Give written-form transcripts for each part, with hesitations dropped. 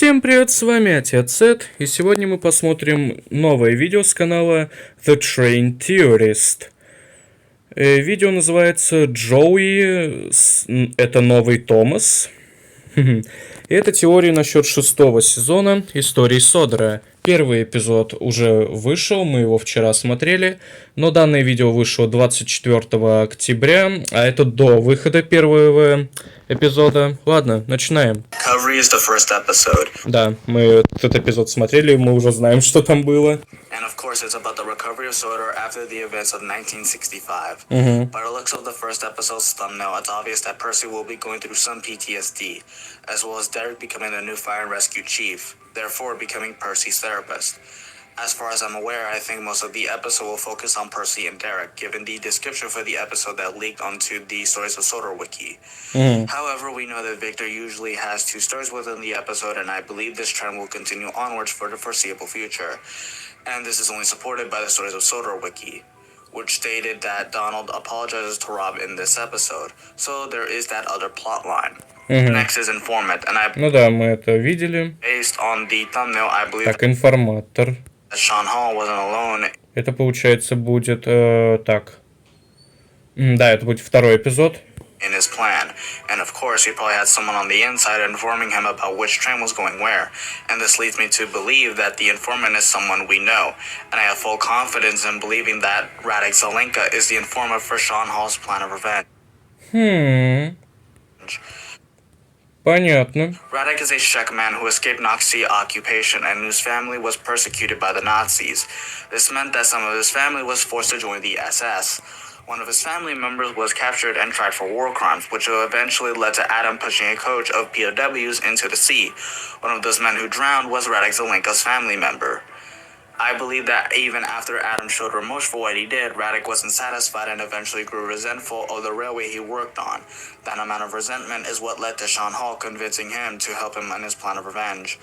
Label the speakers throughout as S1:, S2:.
S1: Всем привет, с вами Отец Сет, и сегодня мы посмотрим новое видео с канала The Train Theorist. Видео называется «Джоуи», это новый Томас. И это теория насчет 6-го сезона истории Содора. Первый эпизод уже вышел, мы его вчера смотрели, но данное видео вышло 24 октября, а это до выхода первого эпизода. Ладно, начинаем. Да, мы этот эпизод смотрели, мы уже знаем, что там было.
S2: And of course, it's about the recovery of Sodor after the events of 1965. By the looks of the first episode's thumbnail, it's obvious that Percy will be going through some PTSD, as well as Derek becoming the new fire and rescue chief, therefore becoming Percy's therapist. As far as I'm aware, I think most of the episode will focus on Percy and Derek, given the description for the episode that leaked onto the Stories of Sodor wiki. However, we know that Victor usually has 2 stories within the episode, and I believe this trend will continue onwards for the foreseeable future. And this is only supported by the Stories of Sodor wiki, which stated that Donald apologizes to Rob in this episode. So there is that other plot line. Next is Informant, and
S1: Ну да, мы это видели.
S2: based on the thumbnail, I believe
S1: Так, информатор.
S2: that Sean Hall wasn't alone
S1: Это, получается, будет так. Да, это будет второй эпизод.
S2: in his plan. And of course, he probably had someone on the inside informing him about which train was going where. And this leads me to believe that the informant is someone we know. And I have full confidence in believing that Radek Zelenka is the informant for Sean Hall's plan of revenge.
S1: Понятно.
S2: Radek is a Czech man who escaped Nazi occupation and whose family was persecuted by the Nazis. This meant that some of his family was forced to join the SS. One of his family members was captured and tried for war crimes, which eventually led to Adam pushing a coach of POWs into the sea. One of those men who drowned was Radek Zelenka's family member. I believe that even after Adam showed remorse for what he did, Radek wasn't satisfied and eventually grew resentful of the railway he worked on. That amount of resentment is what led to Sean Hall convincing him to help him in his plan of revenge.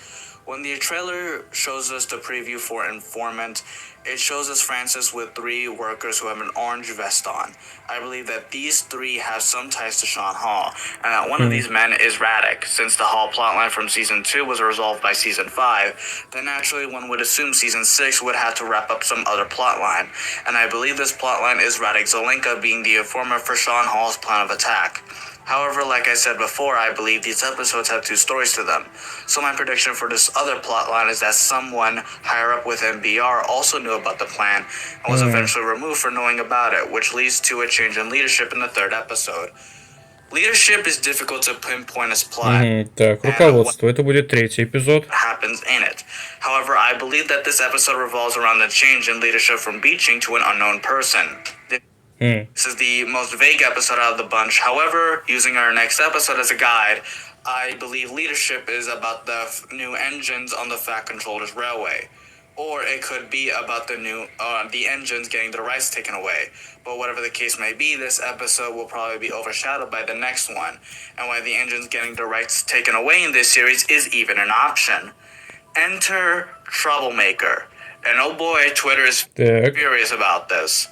S2: When the trailer shows us the preview for Informant, it shows us Francis with 3 workers who have an orange vest on. I believe that these 3 have some ties to Sean Hall, and that one of these men is Radek. Since the Hall plotline from Season 2 was resolved by Season 5, then naturally one would assume Season 6 would have to wrap up some other plotline, and I believe this plotline is Radek Zelenka being the informant for Sean Hall's plan of attack. However, like I said before, I believe these episodes have 2 stories to them. So my prediction for this other plotline is that someone higher up within BR also knew about the plan and was eventually removed for knowing about it, which leads to a change in leadership in the 3rd episode. Leadership is difficult to pinpoint as plot.
S1: Так, руководство. Это будет 3-й эпизод.
S2: Happens in it. However, I believe that this episode revolves around the change in leadership from Beeching to an unknown person. This is the most vague episode out of the bunch. However, using our next episode as a guide, I believe leadership is about the new engines on the Fat Controllers Railway. Or it could be about the engines getting their rights taken away. But whatever the case may be, this episode will probably be overshadowed by the next one. And why the engines getting their rights taken away in this series is even an option. Enter Troublemaker. And oh boy, Twitter is furious about this.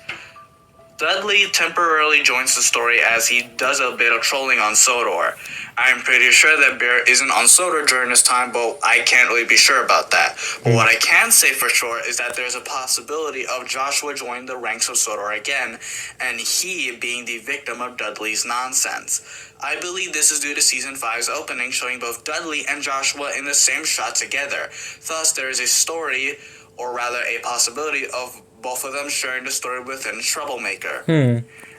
S2: Dudley temporarily joins the story as he does a bit of trolling on Sodor. I'm pretty sure that Bear isn't on Sodor during this time, but I can't really be sure about that. But what I can say for sure is that there's a possibility of Joshua joining the ranks of Sodor again, and he being the victim of Dudley's nonsense. I believe this is due to Season 5's opening showing both Dudley and Joshua in the same shot together. Thus, there is a story, or rather a possibility of both of them sharing the story within Troublemaker.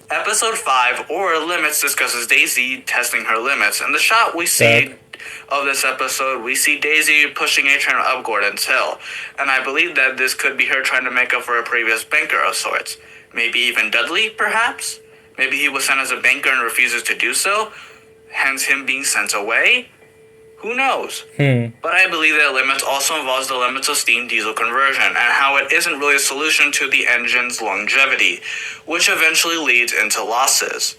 S2: Episode 5, or Limits, discusses Daisy testing her limits. In the shot we see of this episode, we see Daisy pushing a train up Gordon's Hill. And I believe that this could be her trying to make up for a previous banker of sorts. Maybe even Dudley, perhaps? Maybe he was sent as a banker and refuses to do so, hence him being sent away? Who knows? But I believe that Limits also involves the limits of steam diesel conversion and how it isn't really a solution to the engine's longevity, which eventually leads into losses.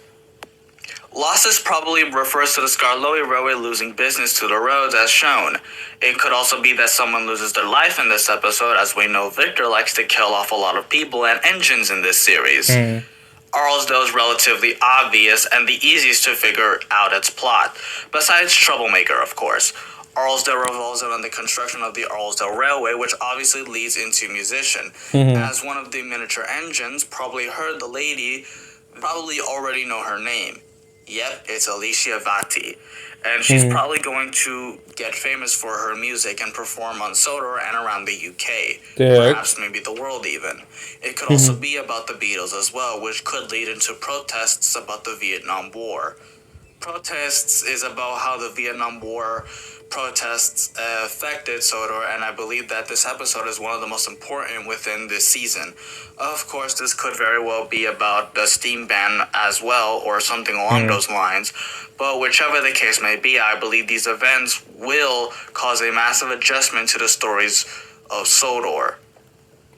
S2: Losses probably refers to the Skarloey Railway losing business to the roads as shown. It could also be that someone loses their life in this episode, as we know Victor likes to kill off a lot of people and engines in this series. Arlesdale is relatively obvious and the easiest to figure out its plot, besides Troublemaker, of course. Arlesdale revolves around the construction of the Arlesdale Railway, which obviously leads into musician. As one of the miniature engines, probably heard the lady, probably already know her name. Yep, it's Alicia Vati. And she's probably going to get famous for her music and perform on Sodor and around the UK. Perhaps maybe the world even. It could also be about the Beatles as well, which could lead into protests about the Vietnam War. Protests is about how the Vietnam War protests affected Sodor, and I believe that this episode is one of the most important within this season. Of course, this could very well be about the steam ban as well, or something along those lines, but whichever the case may be, I believe these events will cause a massive adjustment to the stories of Sodor.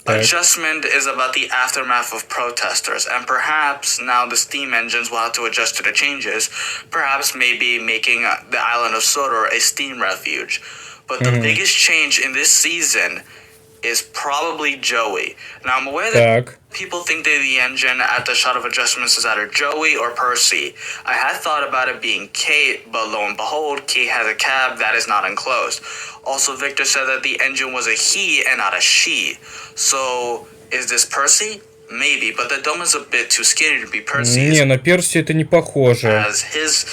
S2: Adjustment is about the aftermath of protesters, and perhaps now the steam engines will have to adjust to the changes, perhaps maybe making the island of Sodor a steam refuge. But the biggest change in this season is probably Joey. Now, I'm aware that people think that the engine at the shot of adjustments is either Joey or Percy. I had thought about it being Kate, but lo and behold, Kate has a cab that is not enclosed. Also, Victor said that the engine was a he and not a she. So, is this Percy? Maybe, but the dome is a bit too skinny to be Percy.
S1: Не, на Перси это не похоже.
S2: As his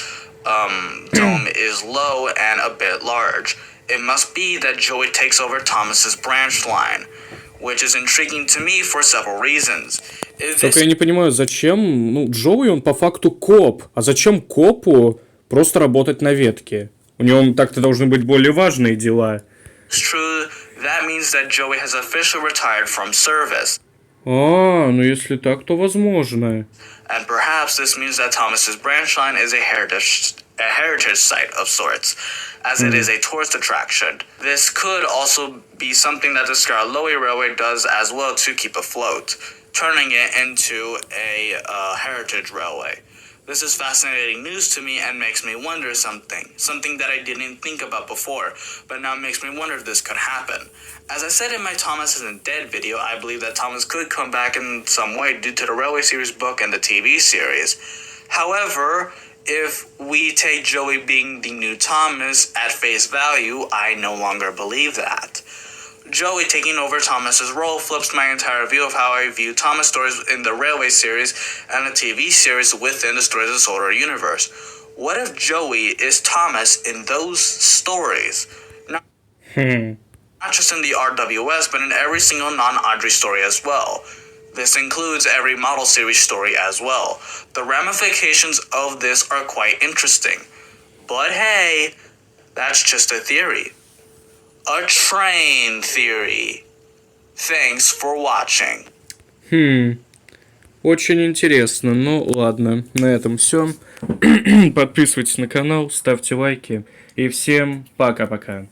S2: dome is low and a bit large. It must be that Joey takes over Thomas's branch line, which is intriguing to me for several reasons.
S1: Только я не понимаю, зачем, ну, Джоуи, он по факту коп, а зачем копу просто работать на ветке? У него так-то должны быть более важные дела.
S2: It's true, that means that Joey has officially retired from service.
S1: А, ну если так, то возможно.
S2: And perhaps this means that Thomas's branch line is a heritage site of sorts, as it is a tourist attraction. This could also be something that the Scarloey Railway does as well to keep afloat, turning it into a heritage railway. This is fascinating news to me and makes me wonder something that I didn't think about before, but now makes me wonder if this could happen. As I said in my Thomas Isn't Dead video, I believe that Thomas could come back in some way due to the Railway series book and the TV series. However, if we take Joey being the new Thomas at face value, I no longer believe that. Joey taking over Thomas's role flips my entire view of how I view Thomas stories in the Railway series and the TV series within the Stories of Sodor universe. What if Joey is Thomas in those stories? Not just in the RWS, but in every single non-Audrey story as well. This includes every model series story as well. The ramifications of this are quite interesting. But hey, that's just a theory. A train theory. Thanks for watching.
S1: Очень интересно. Ну, ладно. На этом все. Подписывайтесь на канал, ставьте лайки. И всем пока-пока.